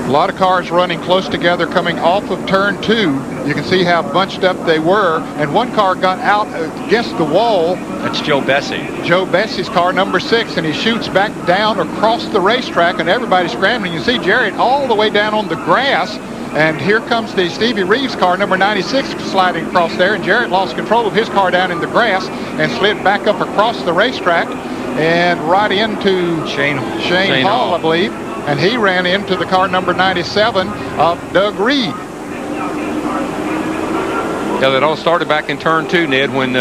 A lot of cars running close together coming off of turn 2. You can see how bunched up they were, and one car got out against the wall. That's Joe Bessie. Joe Bessie's car, number 6, and he shoots back down across the racetrack, and everybody's scrambling. You see Jarrett all the way down on the grass, and here comes the Stevie Reeves car, number 96, sliding across there, and Jarrett lost control of his car down in the grass and slid back up across the racetrack and right into Shane Hall, I believe. And he ran into the car number 97 of Doug Reed. Yeah, that all started back in turn 2, Ned, when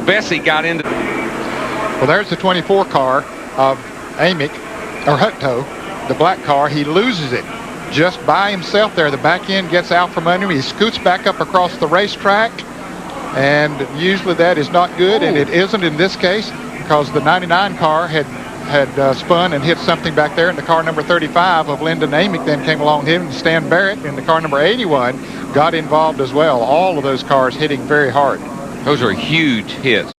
Bessie got into. Well, there's the 24 car of Amick, or Hutto, the black car. He loses it just by himself there. The back end gets out from under him. He scoots back up across the racetrack, and usually that is not good, and it isn't in this case because the 99 car had spun and hit something back there, and the car number 35 of Lyndon Amick then came along him, and Stan Barrett in the car number 81 got involved as well. All of those cars hitting very hard. Those are huge hits.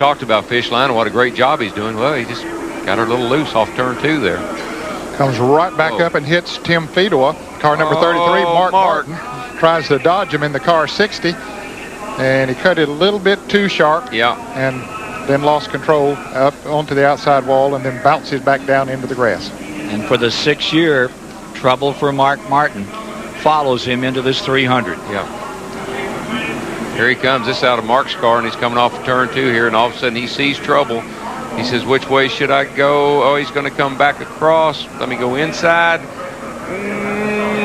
Talked about Fishline and what a great job he's doing. Well, he just got her a little loose off turn 2 there. Comes right back up and hits Tim Fedor, car number 33, Mark Martin. Tries to dodge him in the car 60, and he cut it a little bit too sharp. Yeah. And then lost control up onto the outside wall and then bounces back down into the grass. And for the 6th year, trouble for Mark Martin follows him into this 300. Yeah. Here he comes. This is out of Mark's car, and he's coming off of turn 2 here, and all of a sudden he sees trouble. He says, which way should I go? Oh, he's going to come back across. Let me go inside.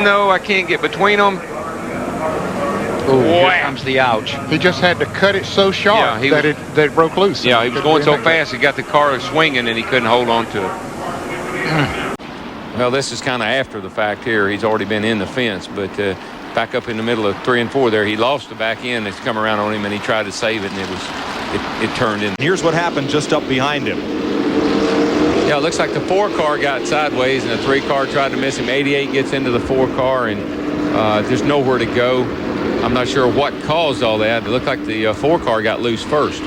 No, I can't get between them. Oh, here comes the ouch. He just had to cut it so sharp that it broke loose. Yeah, he was going so fast, he got the car swinging, and he couldn't hold on to it. Well, this is kind of after the fact here. He's already been in the fence, but back up in the middle of 3 and 4 there, he lost the back end. It's come around on him, and he tried to save it, and it turned in. Here's what happened just up behind him. Yeah, it looks like the 4 car got sideways, and the 3 car tried to miss him. 88 gets into the 4 car, and there's nowhere to go. I'm not sure what caused all that. It looked like the 4 car got loose first.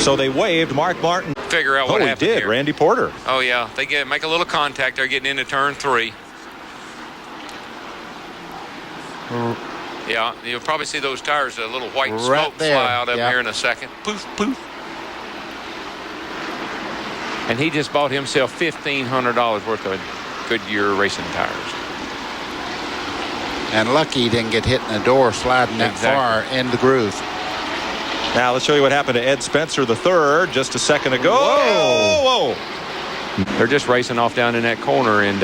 So they waved Mark Martin. Figure out what happened did. here. Randy Porter. Oh, yeah. They make a little contact. They're getting into turn 3. Yeah, you'll probably see those tires, a little white smoke fly out of them here in a second. Poof, poof. And he just bought himself $1,500 worth of Goodyear racing tires. And lucky he didn't get hit in the door sliding that far in the groove. Now let's show you what happened to Ed Spencer III just a second ago. Whoa! They're just racing off down in that corner, and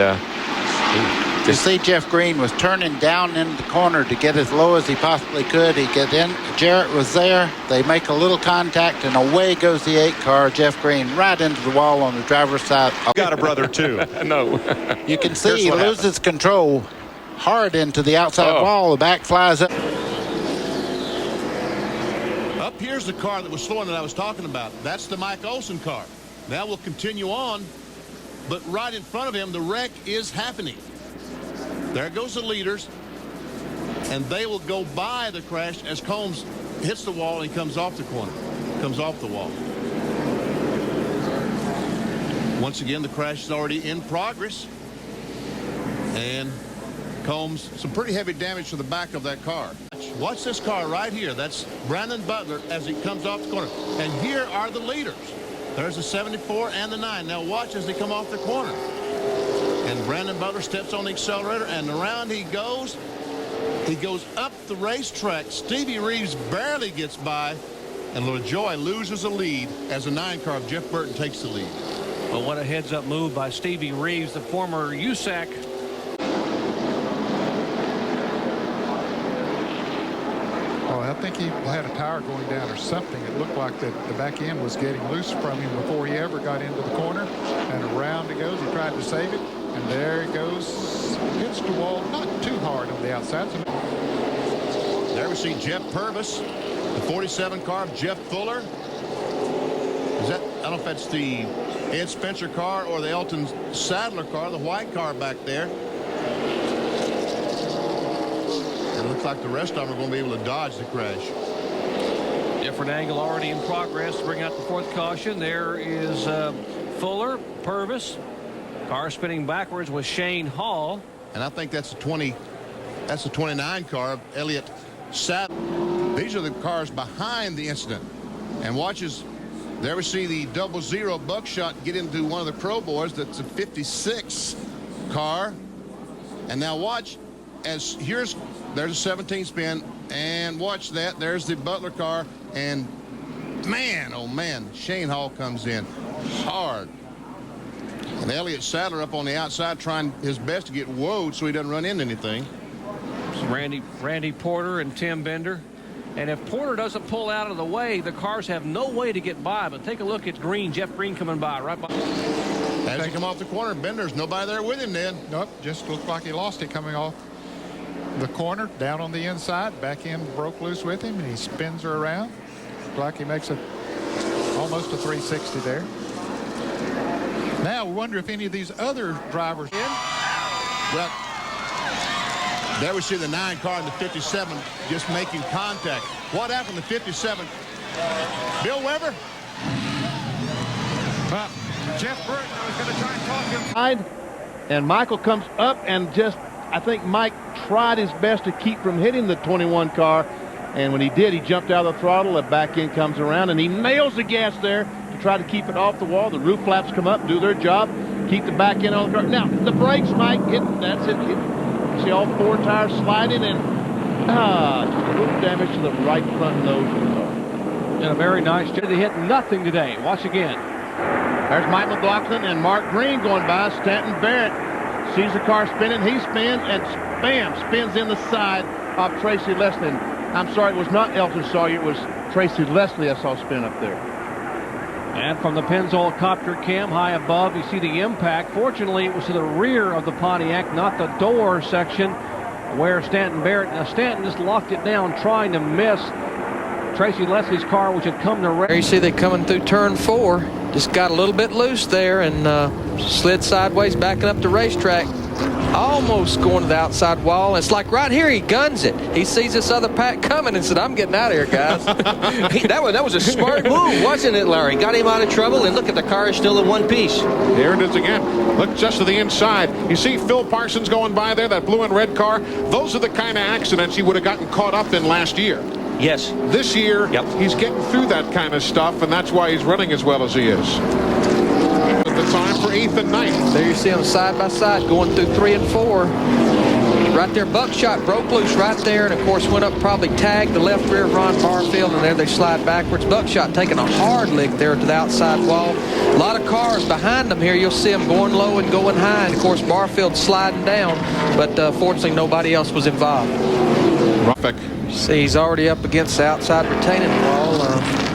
you see Jeff Green was turning down in the corner to get as low as he possibly could. He get in. Jarrett was there. They make a little contact, and away goes the 8 car. Jeff Green right into the wall on the driver's side. Got a brother too. No. You can see he loses control hard into the outside wall. The back flies up. Up here's the car that was slowing that I was talking about. That's the Mike Olson car. Now we'll continue on, but right in front of him, the wreck is happening. There goes the leaders, and they will go by the crash as Combs hits the wall and comes off the corner, comes off the wall. Once again, the crash is already in progress, and Combs, some pretty heavy damage to the back of that car. Watch this car right here. That's Brandon Butler as he comes off the corner. And here are the leaders. There's the 74 and the 9. Now watch as they come off the corner. And Brandon Butler steps on the accelerator, and around he goes. He goes up the racetrack. Stevie Reeves barely gets by, and LaJoie loses a lead as the 9 car of Jeff Burton takes the lead. Well, what a heads-up move by Stevie Reeves, the former USAC. Oh, I think he had a tire going down or something. It looked like that the back end was getting loose from him before he ever got into the corner. And around he goes. He tried to save it. And there he goes. Hits the wall not too hard on the outside. There we see Jeff Purvis, the 47 car of Jeff Fuller. Is that, I don't know if that's the Ed Spencer car or the Elton Sadler car, the white car back there. It looks like the rest of them are going to be able to dodge the crash. Different angle already in progress to bring out the 4th caution. There is Fuller, Purvis. Car spinning backwards with Shane Hall. And I think that's the 29 car of Elliott Sadler. These are the cars behind the incident. And watches, there we see the 00 Buckshot get into one of the Pro Boys. That's a 56 car. And now watch, as there's a 17 spin, and watch that. There's the Butler car, and man, oh man, Shane Hall comes in hard. And Elliott Sadler up on the outside trying his best to get woed so he doesn't run into anything. Randy Porter and Tim Bender. And if Porter doesn't pull out of the way, the cars have no way to get by. But take a look at Green, Jeff Green coming by right by. As he come off the corner, Bender's nobody there with him then. Nope, just looked like he lost it coming off the corner, down on the inside. Back end broke loose with him, and he spins her around. Looked like he makes almost a 360 there. Now we wonder if any of these other drivers. Well, there we see the 9 car and the 57 just making contact. What happened to 57? Bill Weber? Well, Jeff Burton was going to try and talk him. And Michael comes up and just, I think Mike tried his best to keep from hitting the 21 car. And when he did, he jumped out of the throttle. The back end comes around and he nails the gas there to try to keep it off the wall. The roof flaps come up, do their job, keep the back end on the car. Now, the brakes, Mike, that's it. You see all 4 tires sliding and just a little damage to the right front nose of the car. And a very nice job. They hit nothing today. Watch again. There's Mike McLaughlin and Mark Green going by. Stanton Barrett sees the car spinning. He spins and bam, spins in the side of Tracy Leslie. I'm sorry, it was not Elton Sawyer. It was Tracy Leslie I saw spin up there. And from the Pennzoil copter cam high above, you see the impact. Fortunately, it was to the rear of the Pontiac, not the door section where Stanton Barrett. Now, Stanton just locked it down trying to miss Tracy Leslie's car, which had come to rest. There you see they coming through turn 4. Just got a little bit loose there and slid sideways, backing up the racetrack. Almost going to the outside wall. It's like right here he guns it. He sees this other pack coming and said, I'm getting out of here, guys. that was a smart move, wasn't it, Larry? Got him out of trouble, and look at the car is still in one piece. There it is again. Look just to the inside. You see Phil Parsons going by there, that blue and red car. Those are the kind of accidents he would have gotten caught up in last year. Yes. This year, he's getting through that kind of stuff, and that's why he's running as well as he is. The time for 8th and 9th. There you see them side by side going through 3 and 4. Right there, Buckshot broke loose right there, and of course went up, probably tagged the left rear of Ron Barfield, and there they slide backwards. Buckshot taking a hard lick there to the outside wall. A lot of cars behind them here. You'll see them going low and going high, and of course Barfield sliding down, but fortunately nobody else was involved. See, he's already up against the outside retaining wall.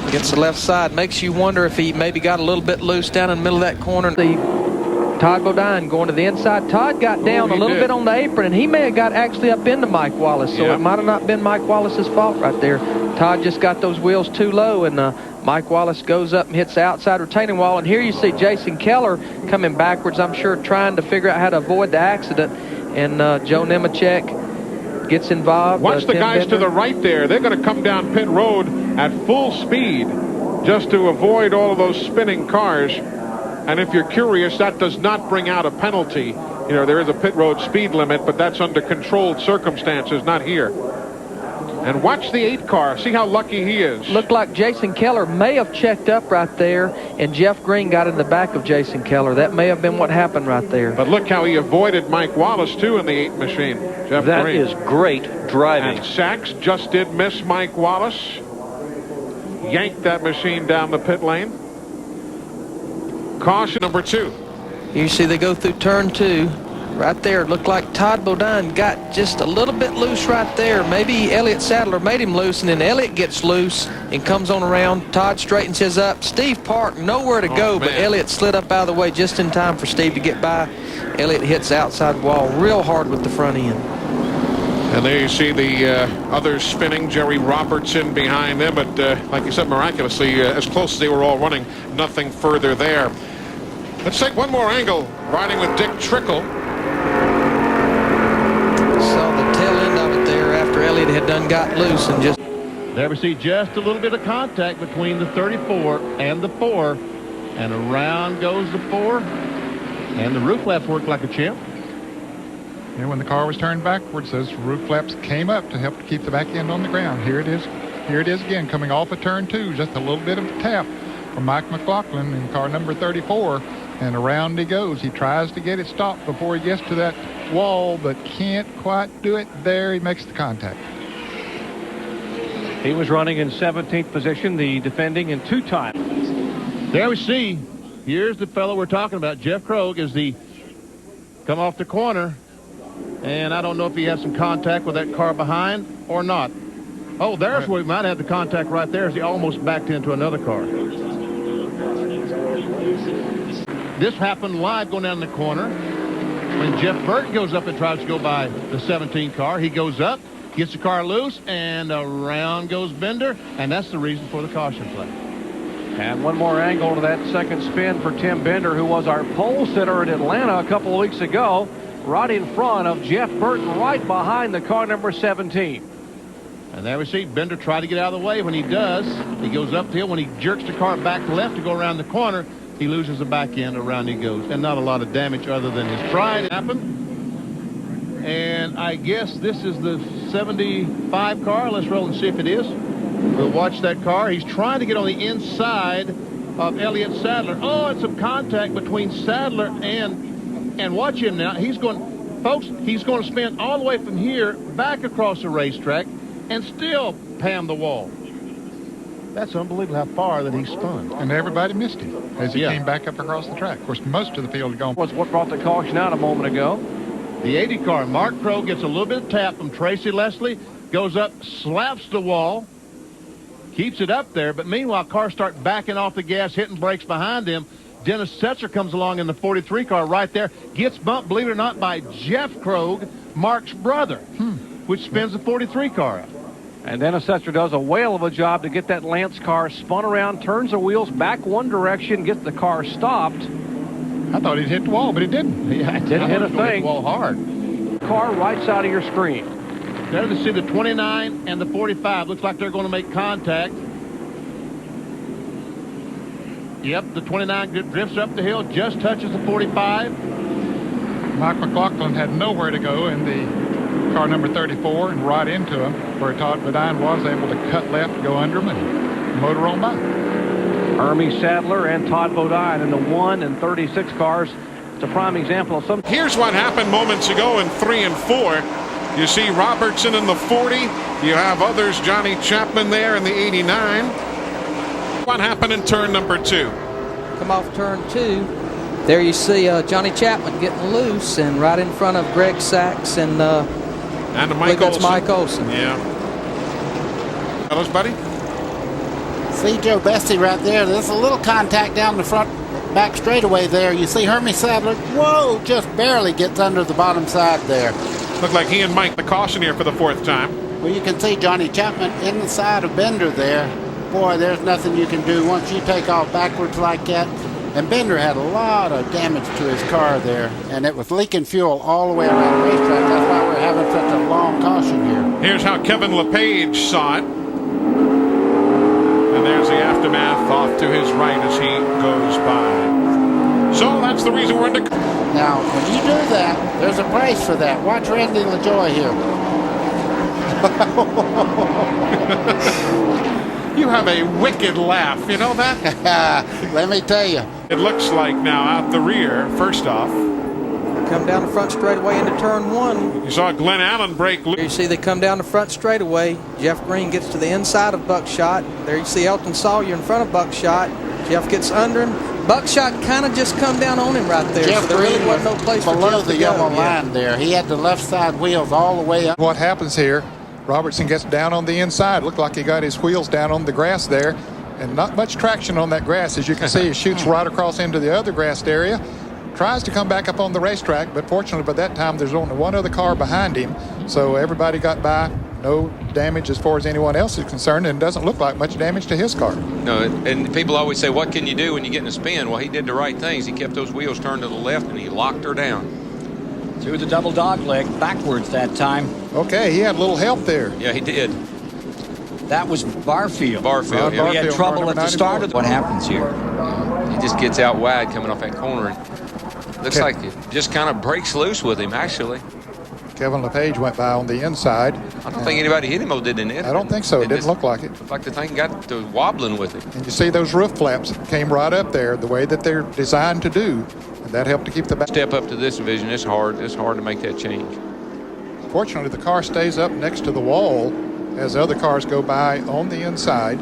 Against the left side. Makes you wonder if he maybe got a little bit loose down in the middle of that corner. Todd Bodine going to the inside. Todd got down a little bit on the apron, and he may have got actually up into Mike Wallace, so it might have not been Mike Wallace's fault right there. Todd just got those wheels too low, and Mike Wallace goes up and hits the outside retaining wall. And here you see Jason Keller coming backwards, I'm sure, trying to figure out how to avoid the accident. And Joe Nemechek gets involved. Watch the guys to the right there. They're going to come down pit road at full speed just to avoid all of those spinning cars. And if you're curious, that does not bring out a penalty. You know, there is a pit road speed limit, but that's under controlled circumstances, not here. And watch the 8 car. See how lucky he is. Looked like Jason Keller may have checked up right there, and Jeff Green got in the back of Jason Keller. That may have been what happened right there. But look how he avoided Mike Wallace, too, in the 8 machine. Jeff That Green. is great driving. And Sachs just did miss Mike Wallace. Yanked that machine down the pit lane. Caution number 2. You see they go through turn 2. Right there, it looked like Todd Bodine got just a little bit loose right there. Maybe Elliott Sadler made him loose, and then Elliott gets loose and comes on around. Todd straightens his up. Steve Park, nowhere to go, but Elliott slid up out of the way just in time for Steve to get by. Elliott hits the outside wall real hard with the front end. And there you see the others spinning. Jerry Robertson behind them, but like you said, miraculously, as close as they were all running, nothing further there. Let's take one more angle, riding with Dick Trickle. Saw the tail end of it there after Elliott had done got loose and just... There we see just a little bit of contact between the 34 and the 4. And around goes the 4. And the roof flaps worked like a champ. And when the car was turned backwards, those roof flaps came up to help keep the back end on the ground. Here it is. Here it is again, coming off of turn 2. Just a little bit of a tap from Mike McLaughlin in car number 34. And around he goes. He tries to get it stopped before he gets to that wall, but can't quite do it. There he makes the contact. He was running in 17th position, the defending in 2 times. There we see. Here's the fellow we're talking about, Jeff Krogh, as the come off the corner. And I don't know if he has some contact with that car behind or not. Oh, there's where he might have the contact right there as he almost backed into another car. This happened live going down the corner. When Jeff Burton goes up and tries to go by the 17 car, he goes up, gets the car loose, and around goes Bender, and that's the reason for the caution flag. And one more angle to that second spin for Tim Bender, who was our pole sitter at Atlanta a couple of weeks ago, right in front of Jeff Burton, right behind the car number 17. And there we see Bender try to get out of the way. When he does, he goes up the hill. When he jerks the car back left to go around the corner, he loses the back end. Around he goes. And not a lot of damage other than his pride happened. And I guess this is the 75 car. Let's roll and see if it is. We'll watch that car. He's trying to get on the inside of Elliott Sadler. Oh, and some contact between Sadler and watch him now. He's going, folks, he's going to spin all the way from here back across the racetrack and still pam the wall. That's unbelievable how far that he spun. And everybody missed him as he came back up across the track. Of course, most of the field had gone. Was what brought the caution out a moment ago. The 80 car, Mark Krogh gets a little bit of tap from Tracy Leslie, goes up, slaps the wall, keeps it up there, but meanwhile, cars start backing off the gas, hitting brakes behind him. Dennis Setzer comes along in the 43 car right there, gets bumped, believe it or not, by Jeff Krogh, Mark's brother, which spins the 43 car out. And Dennis Setzer does a whale of a job to get that Lance car spun around, turns the wheels back one direction, gets the car stopped. I thought he'd hit the wall, but it didn't. Yeah, it didn't hit a thing. Hit the wall hard. Car right side of your screen. There to see the 29 and the 45. Looks like they're going to make contact. Yep, the 29 drifts up the hill, just touches the 45. Mike McLaughlin had nowhere to go in the car number 34 and right into him, where Todd Bodine was able to cut left, go under him, and motor on by. Hermie Sadler and Todd Bodine in the 1 and 36 cars. It's a prime example of some. Here's what happened moments ago in 3 and 4. You see Robertson in the 40. You have others, Johnny Chapman there in the 89. What happened in turn number 2? Come off turn 2. There you see Johnny Chapman getting loose and right in front of Greg Sachs and Mike Olson. Mike Olson. Yeah. Hello, buddy. See Joe Bessie right there. There's a little contact down the front back straightaway there. You see Hermie Sadler, whoa, just barely gets under the bottom side there. Look like he and Mike the caution here for the 4th time. Well, you can see Johnny Chapman in the side of Bender there. Boy, there's nothing you can do once you take off backwards like that. And Bender had a lot of damage to his car there, and it was leaking fuel all the way around the racetrack. That's why we're having such a long caution here. Here's how Kevin LePage saw it. And there's the aftermath off to his right as he goes by. So that's the reason we're in the... Now, when you do that, there's a price for that. Watch Randy LaJoy here. You have a wicked laugh, you know that? Let me tell you. It looks like now out the rear, first off. Come down the front straightaway into turn one. You saw Glenn Allen break loose. There you see they come down the front straightaway. Jeff Green gets to the inside of Buckshot. There you see Elton Sawyer in front of Buckshot. Jeff gets under him. Buckshot kind of just come down on him right there. Jeff so there Green really wasn't no place for below Jeff the to yellow go. line there. He had the left side wheels all the way up. What happens here, Robertson gets down on the inside. Looked like he got his wheels down on the grass there. And not much traction on that grass. As you can see, he shoots right across into the other grassed area. Tries to come back up on the racetrack, but fortunately by that time there's only one other car behind him. So everybody got by. No damage as far as anyone else is concerned, and it doesn't look like much damage to his car. No, and people always say, what can you do when you get in a spin? Well, he did the right things. He kept those wheels turned to the left, and he locked her down. Through the double dog leg, backwards that time. Okay, he had a little help there. Yeah, he did. That was Barfield. Barfield, yeah. He had trouble at the start of the... What happens here? He just gets out wide coming off that corner. And looks like it just kind of breaks loose with him, actually. Kevin LePage went by on the inside. I don't think anybody hit him, though, did they? I don't think so. It didn't look like it. Looked like the thing got to wobbling with him. And you see those roof flaps came right up there the way that they're designed to do. And that helped to keep the back. Step up to this division, it's hard. It's hard to make that change. Fortunately, the car stays up next to the wall as other cars go by on the inside.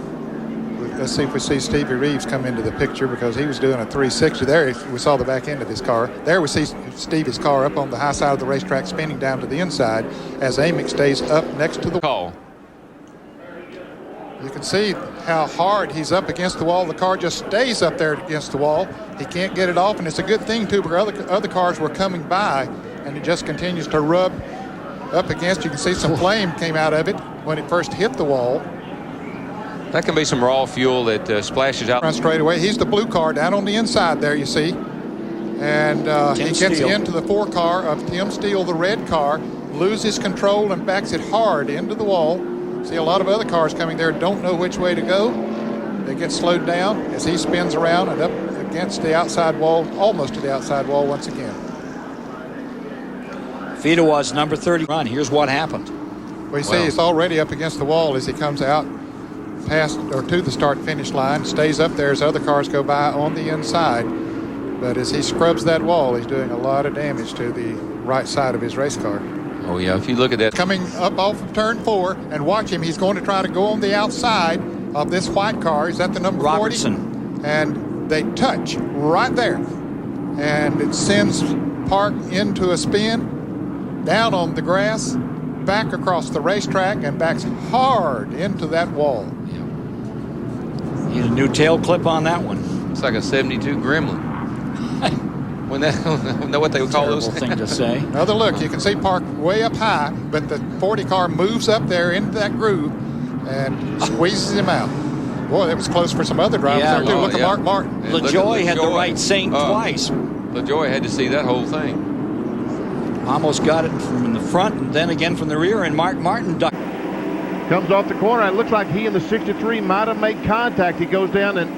Let's see if we see Stevie Reeves come into the picture, because he was doing a 360 there. We saw the back end of his car. There we see Stevie's car up on the high side of the racetrack spinning down to the inside as Amick stays up next to the call. You can see how hard he's up against the wall. The car just stays up there against the wall. He can't get it off, and it's a good thing too, because other cars were coming by, and it just continues to rub up against. You can see some flame came out of it when it first hit the wall. That can be some raw fuel that splashes out. Run straight away. He's the blue car down on the inside there, you see. And he gets into the 4 car of Tim Steele, the red car, loses control and backs it hard into the wall. See a lot of other cars coming there don't know which way to go. They get slowed down as he spins around and up against the outside wall, almost to the outside wall once again. Fita was number 30 run. Here's what happened. Well, you see it's already up against the wall as he comes out past or to the start-finish line, stays up there as other cars go by on the inside. But as he scrubs that wall, he's doing a lot of damage to the right side of his race car. Oh, yeah, if you look at that. Coming up off of turn 4, and watch him. He's going to try to go on the outside of this white car. He's at the number Robertson. 40. And they touch right there. And it sends Park into a spin, down on the grass, back across the racetrack, and backs hard into that wall. Need a new tail clip on that one. It's like a 72 Gremlin. When that, know what they would call those thing to say. Another look, you can see Park way up high, but the 40 car moves up there into that groove and squeezes him out. Boy, that was close for some other drivers there too. Look at Mark Martin. LaJoy had the right Saint twice. LaJoy had to see that whole thing. Almost got it from the front and then again from the rear, and Mark Martin ducked. Comes off the corner. It looks like he and the 63 might have made contact. He goes down and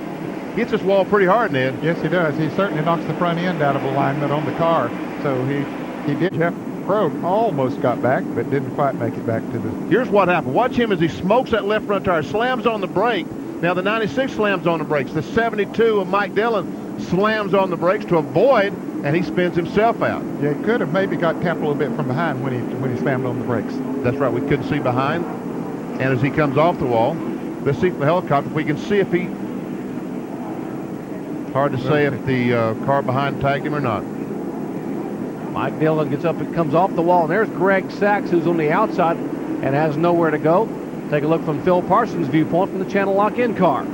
hits this wall pretty hard, Ned. Yes, he does. He certainly knocks the front end out of alignment on the car. So he did. Jeff Krogh almost got back, but didn't quite make it back to the... Here's what happened. Watch him as he smokes that left front tire, slams on the brake. Now the 96 slams on the brakes. The 72 of Mike Dillon slams on the brakes to avoid, and he spins himself out. Yeah, he could have maybe got tapped a little bit from behind when he slammed on the brakes. That's right. We couldn't see behind. And as he comes off the wall, let's see from the helicopter if we can see if he... Hard to say if the car behind tagged him or not. Mike Dillon gets up and comes off the wall. And there's Greg Sachs, who's on the outside and has nowhere to go. Take a look from Phil Parsons' viewpoint from the channel lock-in car.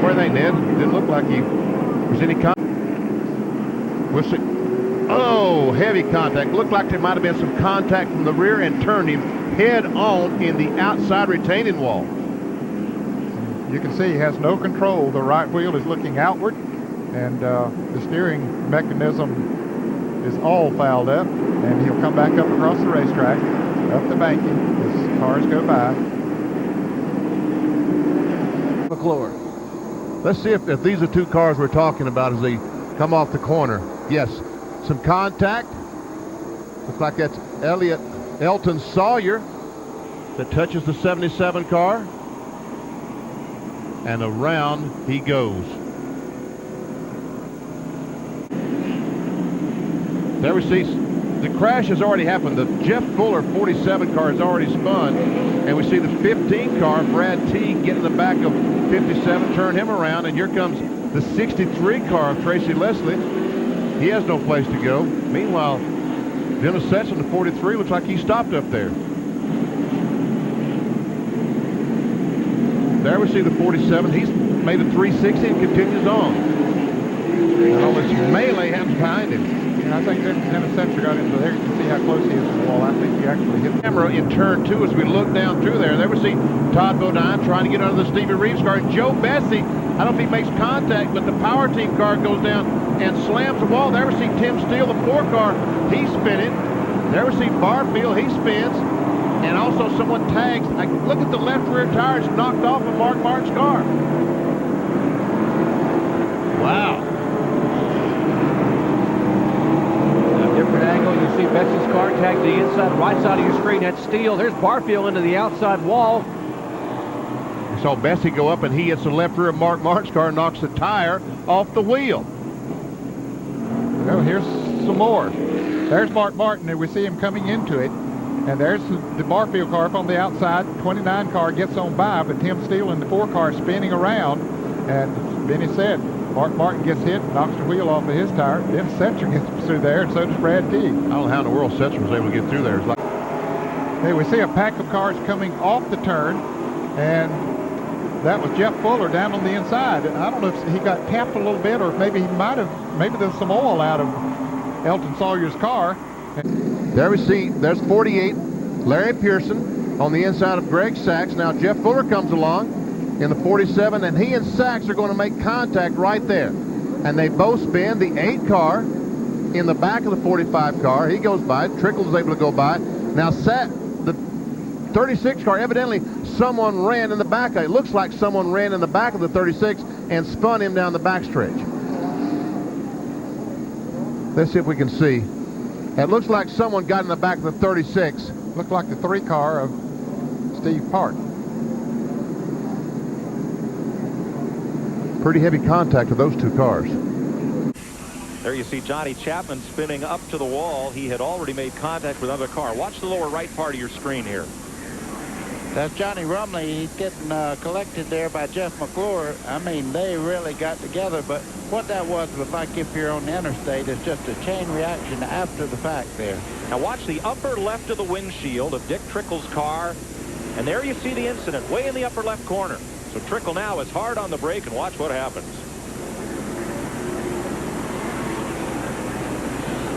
Where are they, Ned? Didn't look like he was any contact. We'll see. Oh, heavy contact. Looked like there might have been some contact from the rear and turned him head on in the outside retaining wall. You can see he has no control. The right wheel is looking outward, and the steering mechanism is all fouled up, and he'll come back up across the racetrack, up the banking as cars go by. McClure. Let's see if these are two cars we're talking about as they come off the corner. Yes, some contact. Looks like that's Elton Sawyer that touches the 77 car. And around he goes. There we see the crash has already happened. The Jeff Fuller 47 car has already spun. And we see the 15 car, Brad Teague, get in the back of 57, turn him around. And here comes the 63 car of Tracy Leslie. He has no place to go. Meanwhile, Dennis Setson, the 43, looks like he stopped up there. There we see the 47. He's made a 360 and continues on. And all this melee happens behind him. And I think Dennis Setzer got into there. You can see how close he is to the wall. I think he actually hit the camera in turn 2 as we look down through there. There we see Todd Bodine trying to get under the Stevie Reeves car. And Joe Bessie, I don't know if he makes contact, but the power team car goes down and slams the wall. There we see Tim Steele, the 4 car. He's spinning. There we see Barfield. He spins. And also someone tags. Look at the left rear tire. It's knocked off of Mark Martin's car. Wow. Different angle. You see Bessie's car tagged the inside, right side of your screen. That's Steele. There's Barfield into the outside wall. We saw Bessie go up and he hits the left rear of Mark Martin's car and knocks the tire off the wheel. Well, here's some more. There's Mark Martin, and we see him coming into it. And there's the Barfield car up on the outside. 29 car gets on by, but Tim Steele in the 4 car spinning around. And Benny said, Mark Martin gets hit, knocks the wheel off of his tire. Then Setzer gets through there, and so does Brad Teague. I don't know how in the world Setzer was able to get through there. It's like... Hey, we see a pack of cars coming off the turn, and that was Jeff Fuller down on the inside. I don't know if he got tapped a little bit, or maybe there's some oil out of Elton Sawyer's car. There we see, there's 48, Larry Pearson on the inside of Greg Sachs. Now Jeff Fuller comes along in the 47, and he and Sachs are going to make contact right there. And they both spin. The 8 car in the back of the 45 car. He goes by. Trickle is able to go by. Now the 36 car, evidently someone ran in the back. It looks like someone ran in the back of the 36 and spun him down the backstretch. Let's see if we can see. It looks like someone got in the back of the 36. Looked like the 3 car of Steve Park. Pretty heavy contact with those 2 cars. There you see Johnny Chapman spinning up to the wall. He had already made contact with another car. Watch the lower right part of your screen here. That's Johnny Rumley. He's getting collected there by Jeff McClure. I mean, they really got together, but what that was like if you're on the interstate, it's just a chain reaction after the fact there. Now watch the upper left of the windshield of Dick Trickle's car, and there you see the incident way in the upper left corner. So Trickle now is hard on the brake, and watch what happens.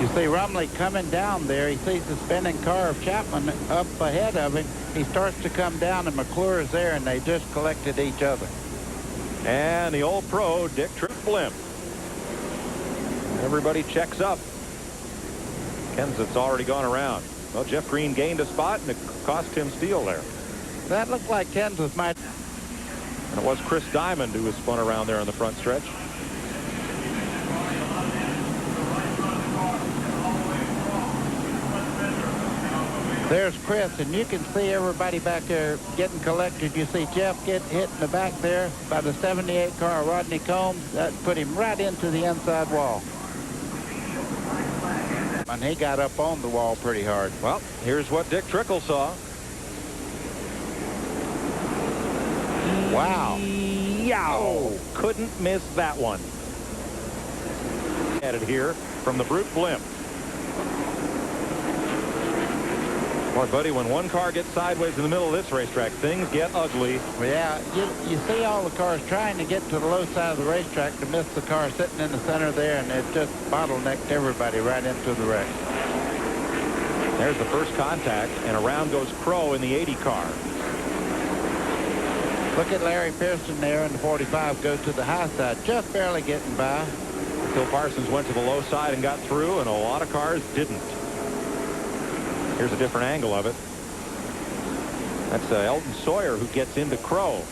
You see Rumley coming down there. He sees the spinning car of Chapman up ahead of him. He starts to come down, and McClure is there, and they just collected each other. And the old pro, Dick Blimp. Everybody checks up. Kenseth's already gone around. Well, Jeff Green gained a spot, and it cost Tim Steele there. That looked like Kenseth might. And it was Chris Diamond who was spun around there on the front stretch. There's Chris, and you can see everybody back there getting collected. You see Jeff get hit in the back there by the 78 car, Rodney Combs. That put him right into the inside wall. And he got up on the wall pretty hard. Well, here's what Dick Trickle saw. Wow. Yow! Couldn't miss that one. At it here from the Brute Blimp. Boy, buddy, when one car gets sideways in the middle of this racetrack, things get ugly. Well, yeah, you see all the cars trying to get to the low side of the racetrack to miss the car sitting in the center there, and it just bottlenecked everybody right into the wreck. There's the first contact, and around goes Crow in the 80 car. Look at Larry Pearson there in the 45 go to the high side, just barely getting by. Phil Parsons went to the low side and got through, and a lot of cars didn't. Here's a different angle of it. That's Elton Sawyer who gets into Crow.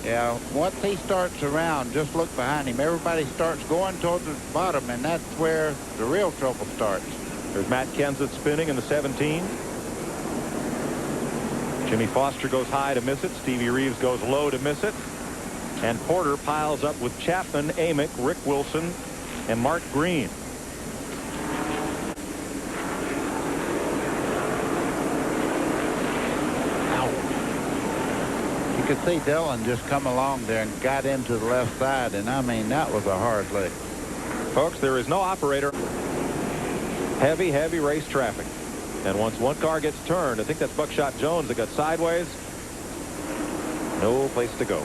Yeah, once he starts around, just look behind him. Everybody starts going toward the bottom, and that's where the real trouble starts. There's Matt Kenseth spinning in the 17. Jimmy Foster goes high to miss it. Stevie Reeves goes low to miss it. And Porter piles up with Chapman, Amick, Rick Wilson, and Mark Green. You could see Dillon just come along there and got into the left side, and I mean, that was a hard lick. Folks, there is no operator. Heavy race traffic. And once one car gets turned, I think that's Buckshot Jones that got sideways. No place to go.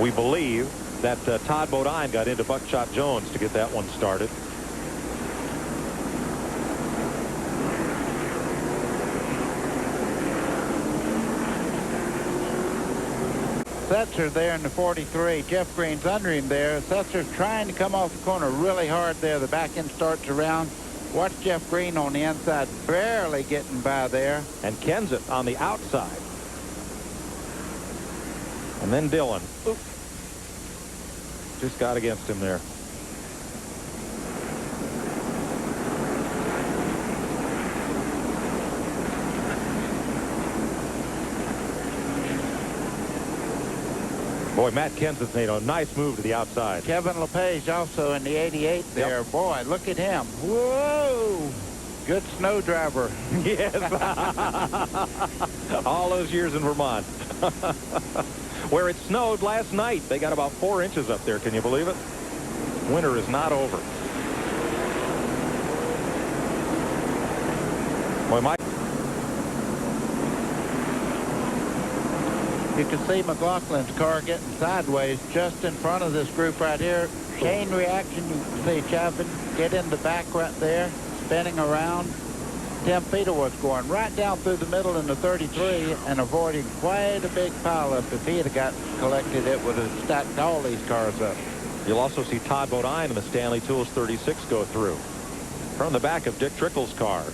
We believe that Todd Bodine got into Buckshot Jones to get that one started. Setzer there in the 43. Jeff Green's under him there. Setzer's trying to come off the corner really hard there. The back end starts around. Watch Jeff Green on the inside, barely getting by there. And Kenseth on the outside. And then Dillon. Oop. Just got against him there. Boy, Matt Kenseth made a nice move to the outside. Kevin LePage also in the 88 there. Yep. Boy, look at him. Whoa! Good snow driver. Yes. All those years in Vermont. Where it snowed last night. They got about 4 inches up there. Can you believe it? Winter is not over. Boy, Mike. You can see McLaughlin's car getting sideways just in front of this group right here. Chain reaction. You can see Chapman get in the back right there, spinning around. Tim Feeder was going right down through the middle in the 33 and avoiding quite a big pileup. If he had got collected, it would have stacked all these cars up. You'll also see Todd Bodine in the Stanley Tools 36 go through. From the back of Dick Trickle's car.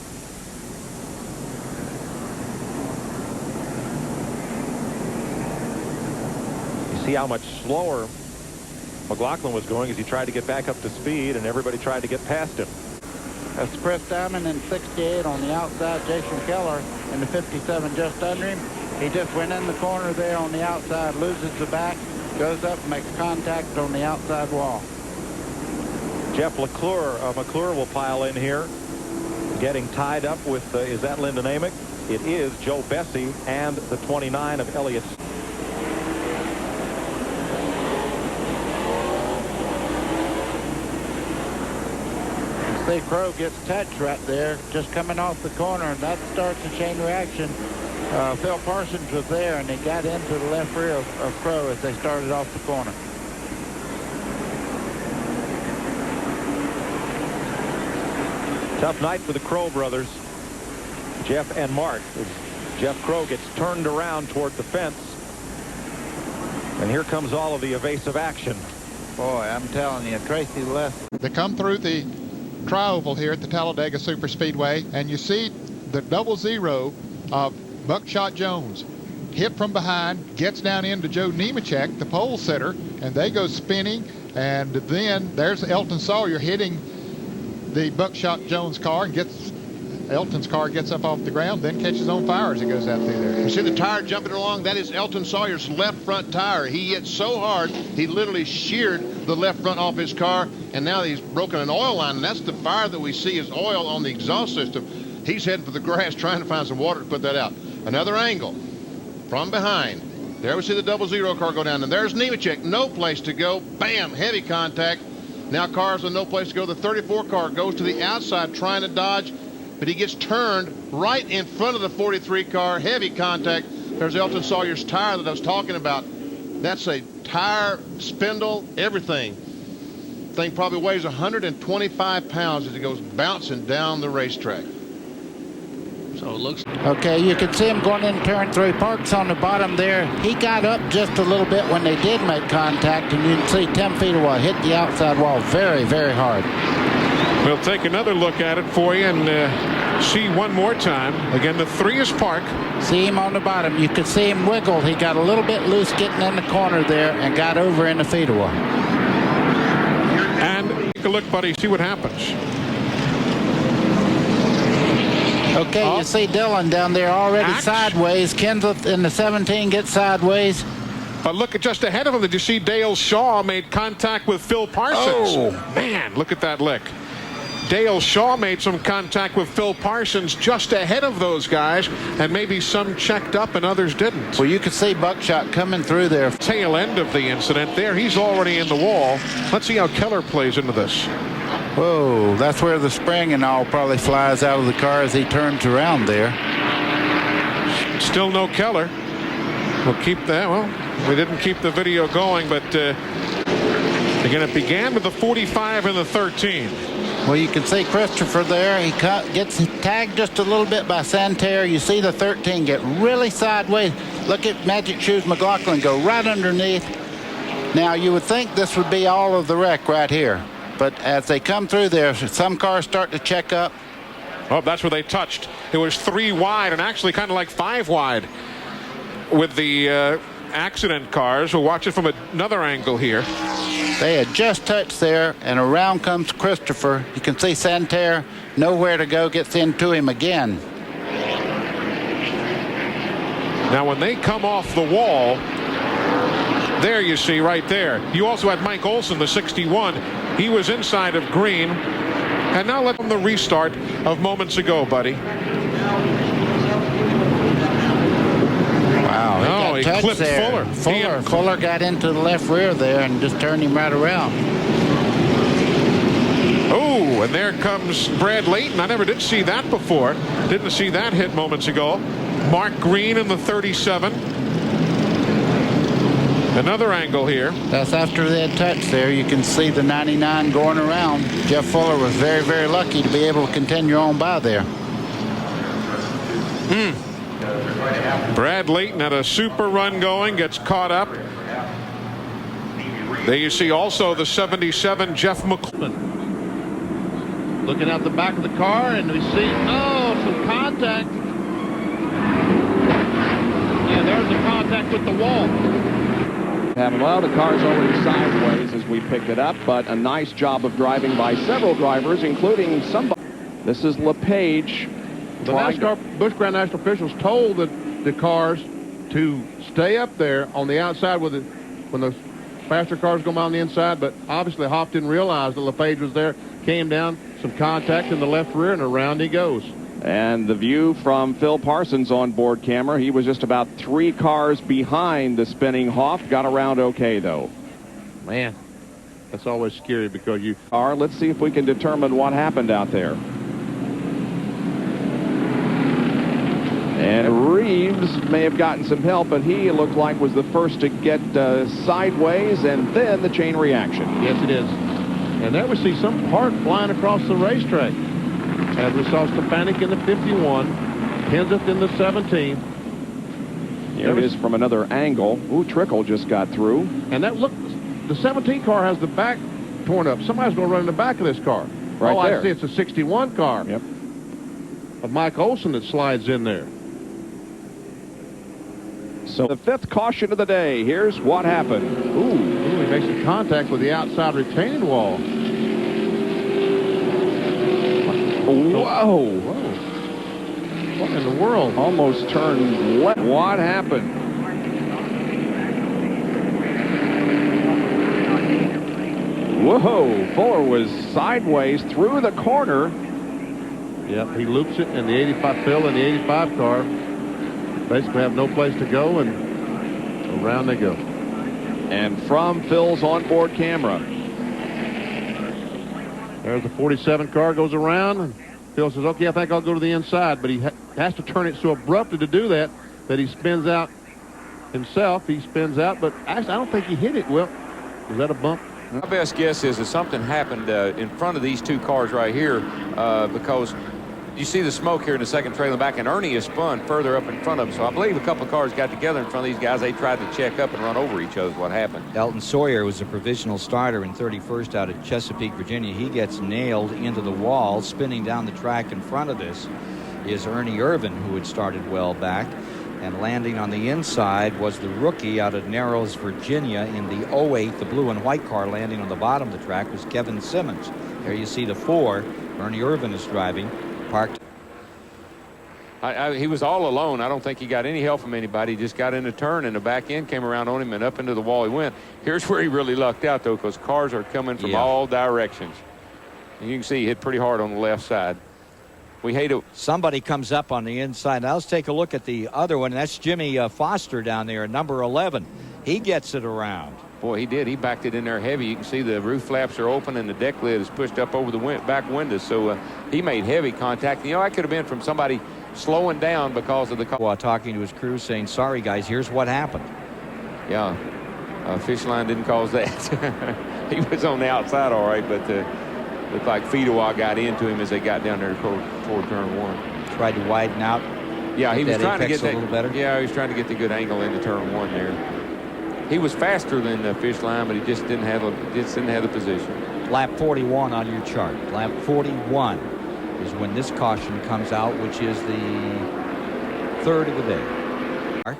See how much slower McLaughlin was going as he tried to get back up to speed, and everybody tried to get past him. That's Chris Diamond in 68 on the outside. Jason Keller in the 57 just under him. He just went in the corner there on the outside, loses the back, goes up and makes contact on the outside wall. Jeff McClure will pile in here, getting tied up with, is that Lyndon Amick? It is Joe Bessie and the 29 of Elliott. See, Crow gets touched right there, just coming off the corner, and that starts a chain reaction. Phil Parsons was there, and he got into the left rear of Crow as they started off the corner. Tough night for the Crow brothers, Jeff and Mark, as Jeff Crow gets turned around toward the fence. And here comes all of the evasive action. Boy, I'm telling you, Tracy left. They come through the tri-oval here at the Talladega Superspeedway, and you see the 00 of Buckshot Jones hit from behind, gets down into Joe Nemechek, the pole sitter, and they go spinning. And then there's Elton Sawyer hitting the Buckshot Jones car, and Elton's car gets up off the ground, then catches on fire as it goes out through there. You see the tire jumping along? That is Elton Sawyer's left front tire. He hit so hard, he literally sheared the left front off his car, and now he's broken an oil line, and that's the fire that we see is oil on the exhaust system. He's heading for the grass, trying to find some water to put that out. Another angle from behind. There we see the 00 car go down, and there's Nemechek, no place to go. Bam, heavy contact. Now cars with no place to go. The 34 car goes to the outside trying to dodge, but he gets turned right in front of the 43 car. Heavy contact. There's Elton Sawyer's tire that I was talking about. That's a tire, spindle, everything. Thing probably weighs 125 pounds as it goes bouncing down the racetrack. So it looks. Okay, you can see him going in turn 3. Parks on the bottom there. He got up just a little bit when they did make contact, and you can see Tim Feederwell hit the outside wall very, very hard. We'll take another look at it for you and see one more time. Again, the 3 is Park, See him on the bottom. You could see him wiggle. He got a little bit loose getting in the corner there and got over in the feeder. And take a look, buddy. See what happens. Okay, you see Dillon down there already sideways. Kenseth in the 17 gets sideways. But look at just ahead of him. Did you see Dale Shaw made contact with Phil Parsons? Oh, man, look at that lick. Dale Shaw made some contact with Phil Parsons just ahead of those guys, and maybe some checked up and others didn't. Well, you could see Buckshot coming through there. Tail end of the incident there. He's already in the wall. Let's see how Keller plays into this. Whoa, that's where the spring and all probably flies out of the car as he turns around there. Still no Keller. We'll keep that. Well, we didn't keep the video going, but again, it began with the 45 and the 13. Well, you can see Christopher there. He gets tagged just a little bit by Santerre. You see the 13 get really sideways. Look at Magic Shoes McLaughlin go right underneath. Now, you would think this would be all of the wreck right here. But as they come through there, some cars start to check up. Oh, that's where they touched. It was 3 wide and actually kind of like 5 wide with the accident cars. We'll watch it from another angle here. They had just touched there, and around comes Christopher. You can see Santerre, nowhere to go, gets into him again. Now, when they come off the wall, there you see right there. You also had Mike Olson, the 61. He was inside of green. And now let them the restart of moments ago, buddy. Wow, he clipped there. Fuller got into the left rear there and just turned him right around. Oh, and there comes Brad Layton. I never did see that before. Didn't see that hit moments ago. Mark Green in the 37. Another angle here. That's after they had touched there. You can see the 99 going around. Jeff Fuller was very, very lucky to be able to continue on by there. Brad Layton had a super run going, gets caught up. There you see also the 77 Jeff McClellan. Looking out the back of the car, and we see, some contact. Yeah, there's the contact with the wall. Well, the car's already sideways as we picked it up, but a nice job of driving by several drivers, including somebody. This is LePage. The NASCAR Busch Grand National officials told the cars to stay up there on the outside when the faster cars go by on the inside, but obviously Hoff didn't realize that LePage was there, came down, some contact in the left rear, and around he goes. And the view from Phil Parsons on board camera, he was just about 3 cars behind the spinning Hoff. Got around okay, though. Man, that's always scary because you... Let's see if we can determine what happened out there. And Reeves may have gotten some help, but he looked like was the first to get sideways, and then the chain reaction. Yes, it is. And there we see some part flying across the racetrack. As we saw Stefanik in the 51, Kenseth in the 17. Here it is from another angle. Ooh, Trickle just got through. And that look, the 17 car has the back torn up. Somebody's going to run in the back of this car. Right there. I see. It's a 61 car. Yep. Of Mike Olson that slides in there. So the 5th caution of the day. Here's what happened. Ooh, he makes some contact with the outside retaining wall. Whoa. What in the world? Almost turned left. What happened? Whoa. Fuller was sideways through the corner. Yep, he loops it, and the 85 Phil and the 85 car basically have no place to go, and around they go. And from Phil's onboard camera. There's the 47 car goes around, and Phil says, okay, I think I'll go to the inside, but he has to turn it so abruptly to do that he spins out himself. He spins out, but actually, I don't think he hit it. Well, was that a bump? My best guess is that something happened in front of these 2 cars right here because you see the smoke here in the second trailer back, and Ernie is spun further up in front of him. So I believe a couple of cars got together in front of these guys. They tried to check up and run over each other is what happened. Elton Sawyer was a provisional starter in 31st out of Chesapeake, Virginia. He gets nailed into the wall. Spinning down the track in front of this is Ernie Irvin, who had started well back. And landing on the inside was the rookie out of Narrows, Virginia in the 08. The blue and white car landing on the bottom of the track was Kevin Simmons. There you see the 4. Bernie Irvin is driving, parked. He was all alone. I don't think he got any help from anybody. He just got in a turn, and the back end came around on him, and up into the wall he went. Here's where he really lucked out, though, because cars are coming from all directions. And you can see he hit pretty hard on the left side. We hate it. Somebody comes up on the inside. Now let's take a look at the other one. That's Jimmy Foster down there, number 11. He gets it around. Boy, he did. He backed it in there heavy. You can see the roof flaps are open and the deck lid is pushed up over the back windows. So he made heavy contact. You know, that could have been from somebody slowing down because of the car. While talking to his crew saying, sorry, guys, here's what happened. Yeah, fish line didn't cause that. He was on the outside all right, but looked like Fedewa got into him as they got down there toward turn 1. Tried to widen out. Yeah, he was trying to get that a little better. Yeah, he was trying to get the good angle into turn 1 there. He was faster than the fish line, but he just didn't have the position. Lap 41 on your chart. Lap 41 is when this caution comes out, which is the 3rd of the day.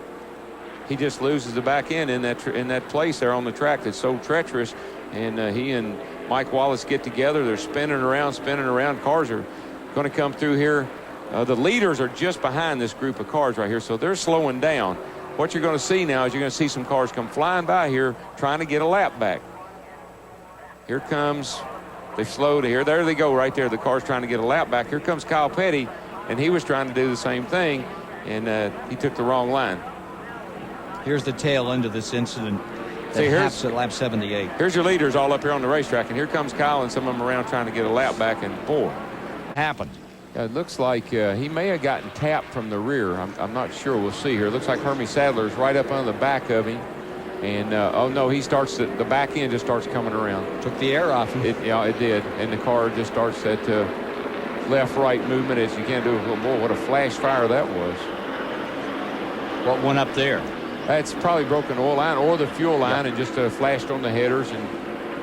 He just loses the back end in that place there on the track that's so treacherous, and he and Mike Wallace get together. They're spinning around. Cars are going to come through here. The leaders are just behind this group of cars right here, so they're slowing down. What you're going to see now is you're going to see some cars come flying by here trying to get a lap back. Here comes, they slowed here. There they go right there. The car's trying to get a lap back. Here comes Kyle Petty, and he was trying to do the same thing, and he took the wrong line. Here's the tail end of this incident. See, here's at lap 78. Here's your leaders all up here on the racetrack, and here comes Kyle and some of them around trying to get a lap back, and boy, happened. It looks like he may have gotten tapped from the rear. I'm not sure. We'll see here. It looks like Hermie Sadler's right up on the back of him. And, oh, no, he starts the back end just starts coming around. Took the air off him. Yeah, it did. And the car just starts that left-right movement as you can do. Boy, what a flash fire that was. What went up there? That's probably broken oil line or the fuel line and just flashed on the headers. And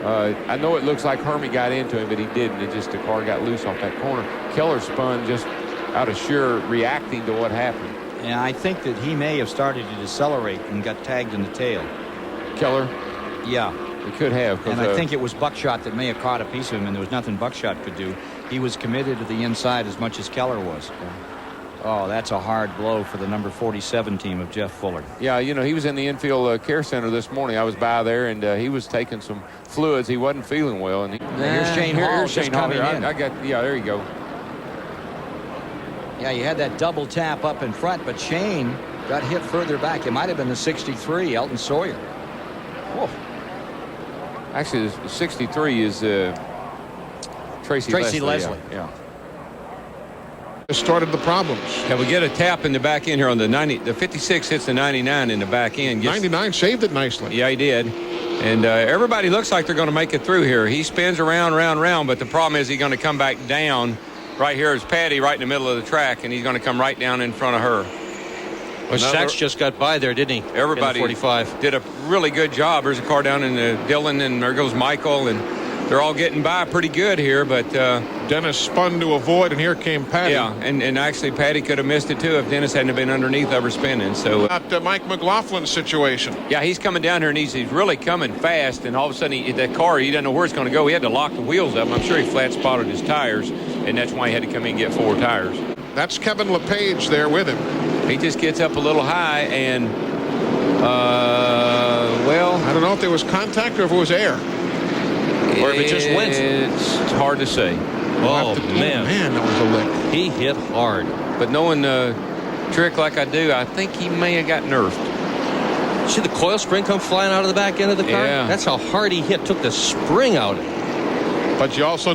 I know it looks like Hermie got into him, but he didn't. It just the car got loose off that corner. Keller spun just out of sheer reacting to what happened. And I think that he may have started to decelerate and got tagged in the tail. Keller? Yeah. He could have. And I think it was Buckshot that may have caught a piece of him, and there was nothing Buckshot could do. He was committed to the inside as much as Keller was. Oh, that's a hard blow for the number 47 team of Jeff Fuller. Yeah, you know, he was in the infield care center this morning. I was by there, and he was taking some fluids. He wasn't feeling well. And here's Shane Hall. Here's Shane Hall. Yeah, there you go. Yeah, you had that double tap up in front, but Shane got hit further back. It might have been the 63, Elton Sawyer. Whoa. Actually, the 63 is Tracy Leslie. Yeah. Started the problems. Yeah, we get a tap in the back end here on the 90. The 56 hits the 99 in the back end. 99 saved it nicely. Yeah, he did. And everybody looks like they're going to make it through here. He spins around, but the problem is he's going to come back down. Right here is Patty right in the middle of the track, and he's going to come right down in front of her. Well, Sachs just got by there, didn't he? Everybody 45 did a really good job. There's a car down in Dillon, and there goes Michael, and they're all getting by pretty good here, but Dennis spun to avoid, and here came Patty. Yeah, and actually Patty could have missed it too if Dennis hadn't been underneath of her spinning. So Mike McLaughlin's situation. Yeah, he's coming down here, and he's really coming fast, and all of a sudden that car, he doesn't know where it's going to go. He had to lock the wheels up. I'm sure he flat spotted his tires, and that's why he had to come in and get 4 tires. That's Kevin LePage there with him. He just gets up a little high, and well, I don't know if there was contact or if it was air. Or if it just went. It's hard to say. Oh, man, that was a lick. He hit hard. But knowing the trick like I do, I think he may have got nerfed. See the coil spring come flying out of the back end of the car? Yeah. That's how hard he hit. Took the spring out. But you also know